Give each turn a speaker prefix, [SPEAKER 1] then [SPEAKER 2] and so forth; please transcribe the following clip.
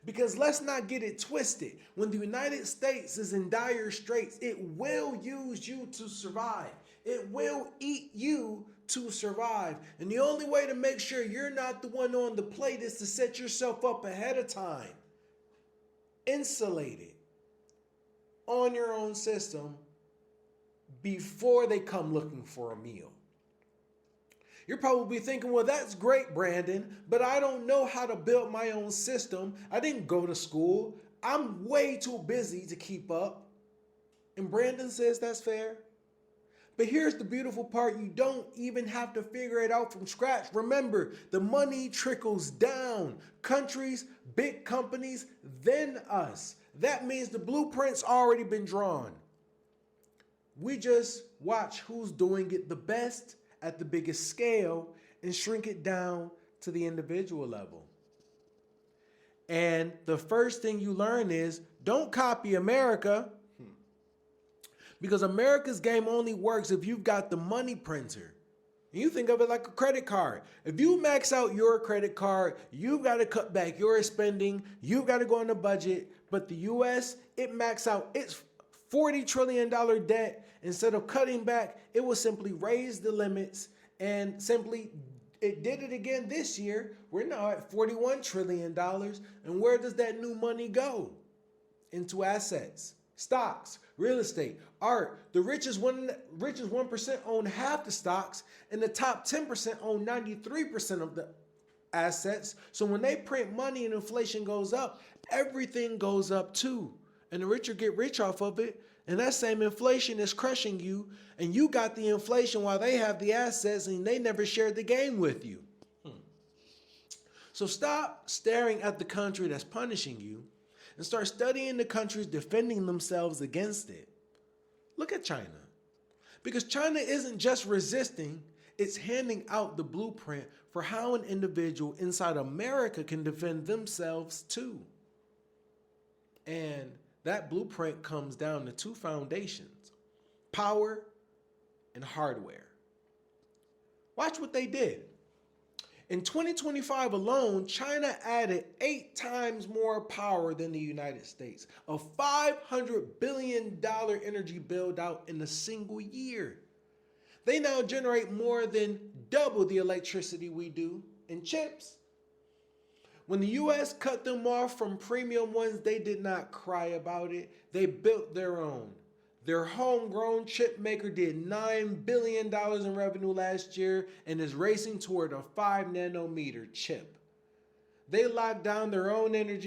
[SPEAKER 1] Because let's not get it twisted. When the United States is in dire straits, it will use you to survive. It will eat you to survive. And the only way to make sure you're not the one on the plate is to set yourself up ahead of time, insulated on your own system before they come looking for a meal. You're probably thinking, well, that's great, Brandon, but I don't know how to build my own system. I didn't go to school. I'm way too busy to keep up. And Brandon says that's fair. But here's the beautiful part. You don't even have to figure it out from scratch. Remember, the money trickles down. Countries, big companies, then us. That means the blueprint's already been drawn. We just watch who's doing it the best at the biggest scale and shrink it down to the individual level. And the first thing you learn is don't copy America, because America's game only works if you've got the money printer. And you think of it like a credit card. If you max out your credit card, you've got to cut back your spending, you've got to go on a budget. But the US, it maxed out its $40 trillion debt. Instead of cutting back, it will simply raise the limits, and simply it did it again this year. We're now at $41 trillion. And where does that new money go? Into assets, stocks, real estate, art. The richest 1% own half the stocks, and the top 10% own 93% of the assets. So when they print money and inflation goes up, everything goes up too. And the richer get rich off of it. And that same inflation is crushing you. And you got the inflation while they have the assets, and they never shared the gain with you. So stop staring at the country that's punishing you and start studying the countries defending themselves against it. Look at China. Because China isn't just resisting, it's handing out the blueprint for how an individual inside America can defend themselves too. And that blueprint comes down to two foundations: power and hardware. Watch what they did. In 2025 alone, China added 8 times more power than the United States, a $500 billion energy build out in a single year. They now generate more than double the electricity we do in chips. When the US cut them off from premium ones, they did not cry about it. They built their own. Their homegrown chip maker did $9 billion in revenue last year and is racing toward a 5 nanometer chip. They locked down their own energy